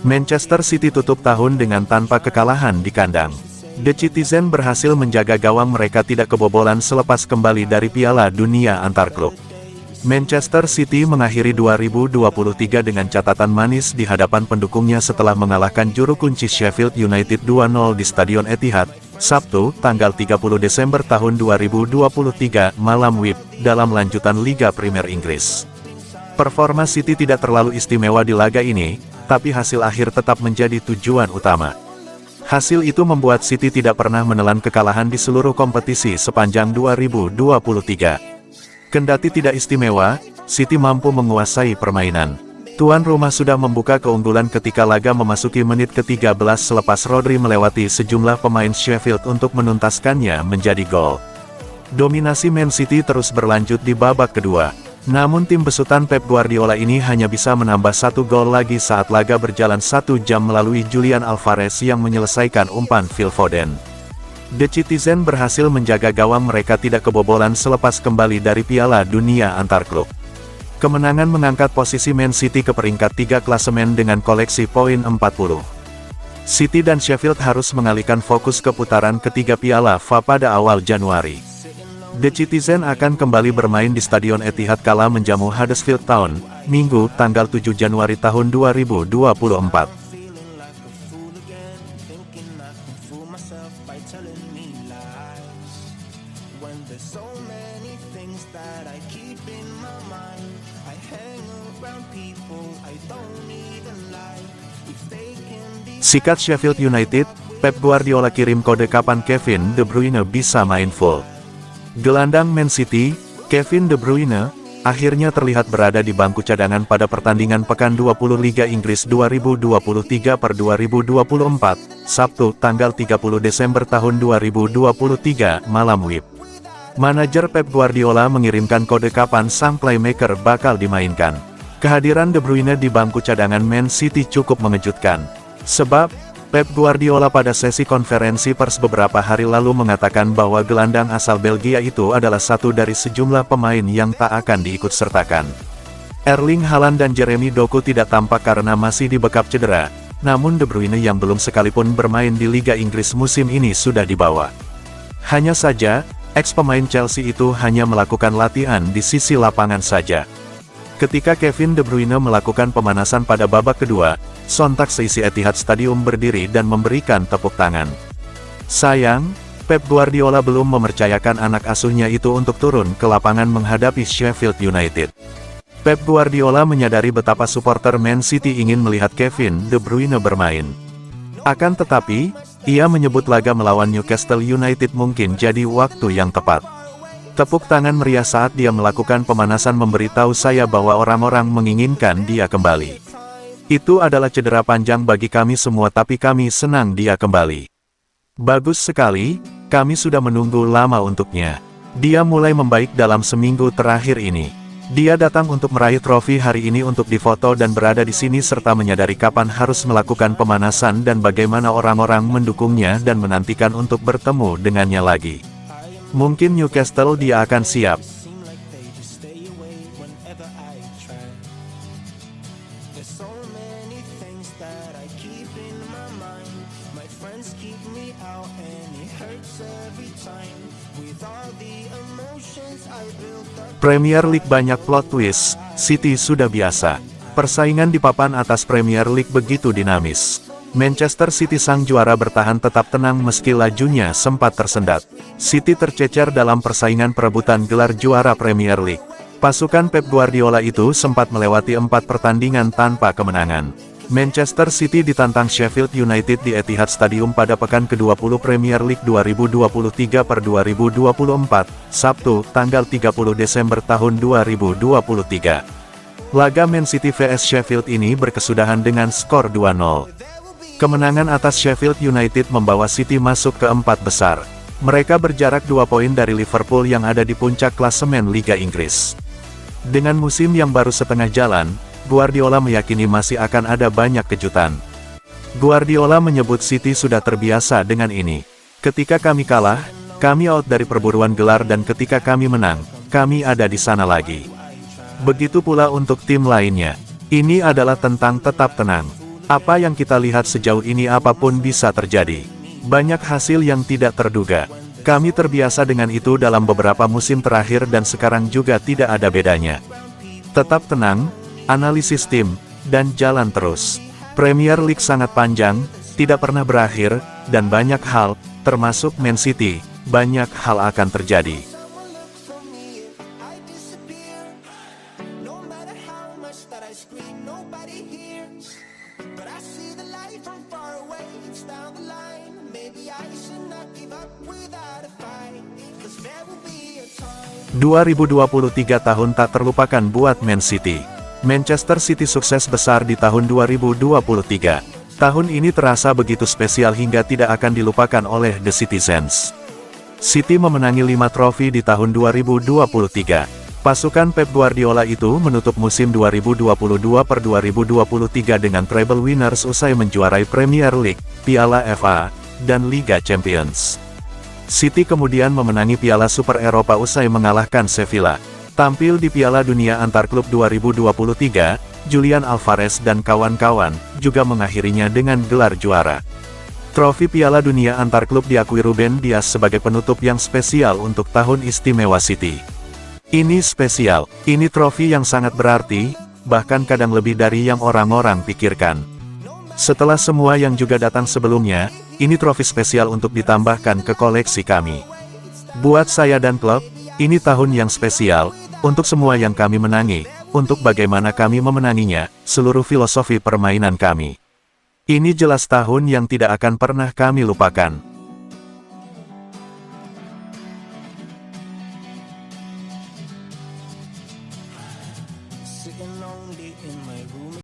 Manchester City tutup tahun dengan tanpa kekalahan di kandang. The Citizen berhasil menjaga gawang mereka tidak kebobolan selepas kembali dari Piala Dunia Antar Klub. Manchester City mengakhiri 2023 dengan catatan manis di hadapan pendukungnya setelah mengalahkan juru kunci Sheffield United 2-0 di Stadion Etihad, Sabtu, tanggal 30 Desember tahun 2023, malam WIB, dalam lanjutan Liga Premier Inggris. Performa City tidak terlalu istimewa di laga ini, tapi hasil akhir tetap menjadi tujuan utama. Hasil itu membuat City tidak pernah menelan kekalahan di seluruh kompetisi sepanjang 2023. Kendati tidak istimewa, City mampu menguasai permainan. Tuan rumah sudah membuka keunggulan ketika laga memasuki menit ke-13 selepas Rodri melewati sejumlah pemain Sheffield untuk menuntaskannya menjadi gol. Dominasi Man City terus berlanjut di babak kedua. Namun tim besutan Pep Guardiola ini hanya bisa menambah 1 gol lagi saat laga berjalan 1 jam melalui Julian Alvarez yang menyelesaikan umpan Phil Foden. The Citizen berhasil menjaga gawang mereka tidak kebobolan selepas kembali dari Piala Dunia Antar Klub. Kemenangan mengangkat posisi Man City ke peringkat 3 klasemen dengan koleksi poin 40. City dan Sheffield harus mengalihkan fokus ke putaran ketiga Piala FA pada awal Januari. The Citizen akan kembali bermain di Stadion Etihad kala menjamu Huddersfield Town, Minggu, tanggal 7 Januari tahun 2024. Sikat Sheffield United, Pep Guardiola kirim kode kapan Kevin De Bruyne bisa main full. Gelandang Man City, Kevin De Bruyne, akhirnya terlihat berada di bangku cadangan pada pertandingan Pekan 20 Liga Inggris 2023/2024, Sabtu, tanggal 30 Desember tahun 2023, malam WIB. Manajer Pep Guardiola mengirimkan kode kapan sang playmaker bakal dimainkan. Kehadiran De Bruyne di bangku cadangan Man City cukup mengejutkan. Sebab, Pep Guardiola pada sesi konferensi pers beberapa hari lalu mengatakan bahwa gelandang asal Belgia itu adalah satu dari sejumlah pemain yang tak akan diikutsertakan. Erling Haaland dan Jeremy Doku tidak tampak karena masih dibekap cedera, namun De Bruyne yang belum sekalipun bermain di Liga Inggris musim ini sudah dibawa. Hanya saja, ex-pemain Chelsea itu hanya melakukan latihan di sisi lapangan saja. Ketika Kevin De Bruyne melakukan pemanasan pada babak kedua, sontak seisi Etihad Stadium berdiri dan memberikan tepuk tangan. Sayang, Pep Guardiola belum mempercayakan anak asuhnya itu untuk turun ke lapangan menghadapi Sheffield United. Pep Guardiola menyadari betapa supporter Man City ingin melihat Kevin De Bruyne bermain. Akan tetapi, ia menyebut laga melawan Newcastle United mungkin jadi waktu yang tepat. Tepuk tangan meriah saat dia melakukan pemanasan memberitahu saya bahwa orang-orang menginginkan dia kembali. Itu adalah cedera panjang bagi kami semua tapi kami senang dia kembali. Bagus sekali, kami sudah menunggu lama untuknya. Dia mulai membaik dalam seminggu terakhir ini. Dia datang untuk meraih trofi hari ini untuk difoto dan berada di sini serta menyadari kapan harus melakukan pemanasan dan bagaimana orang-orang mendukungnya dan menantikan untuk bertemu dengannya lagi. Mungkin Newcastle dia akan siap. Premier League banyak plot twist, City sudah biasa. Persaingan di papan atas Premier League begitu dinamis. Manchester City sang juara bertahan tetap tenang meski lajunya sempat tersendat. City tercecer dalam persaingan perebutan gelar juara Premier League. Pasukan Pep Guardiola itu sempat melewati 4 pertandingan tanpa kemenangan. Manchester City ditantang Sheffield United di Etihad Stadium pada pekan ke-20 Premier League 2023/2024, Sabtu, tanggal 30 Desember tahun 2023. Laga Man City vs Sheffield ini berkesudahan dengan skor 2-0. Kemenangan atas Sheffield United membawa City masuk ke 4 besar. Mereka berjarak 2 poin dari Liverpool yang ada di puncak klasemen Liga Inggris. Dengan musim yang baru setengah jalan, Guardiola meyakini masih akan ada banyak kejutan. Guardiola menyebut City sudah terbiasa dengan ini. Ketika kami kalah, kami out dari perburuan gelar dan ketika kami menang, kami ada di sana lagi. Begitu pula untuk tim lainnya. Ini adalah tentang tetap tenang. Apa yang kita lihat sejauh ini apapun bisa terjadi. Banyak hasil yang tidak terduga. Kami terbiasa dengan itu dalam beberapa musim terakhir dan sekarang juga tidak ada bedanya. Tetap tenang, analisis tim, dan jalan terus. Premier League sangat panjang, tidak pernah berakhir, dan banyak hal, termasuk Man City, banyak hal akan terjadi. ...2023 tahun tak terlupakan buat Man City. Manchester City sukses besar di tahun 2023. Tahun ini terasa begitu spesial hingga tidak akan dilupakan oleh The Citizens. City memenangi 5 trofi di tahun 2023. Pasukan Pep Guardiola itu menutup musim 2022-2023 dengan treble winners usai menjuarai Premier League, Piala FA, dan Liga Champions. City kemudian memenangi Piala Super Eropa usai mengalahkan Sevilla. Tampil di Piala Dunia Antar Klub 2023, Julian Alvarez dan kawan-kawan juga mengakhirinya dengan gelar juara. Trofi Piala Dunia Antar Klub diakui Ruben Dias sebagai penutup yang spesial untuk tahun istimewa City. Ini spesial, ini trofi yang sangat berarti, bahkan kadang lebih dari yang orang-orang pikirkan. Setelah semua yang juga datang sebelumnya, ini trofi spesial untuk ditambahkan ke koleksi kami. Buat saya dan klub, ini tahun yang spesial, untuk semua yang kami menangi, untuk bagaimana kami memenanginya, seluruh filosofi permainan kami. Ini jelas tahun yang tidak akan pernah kami lupakan.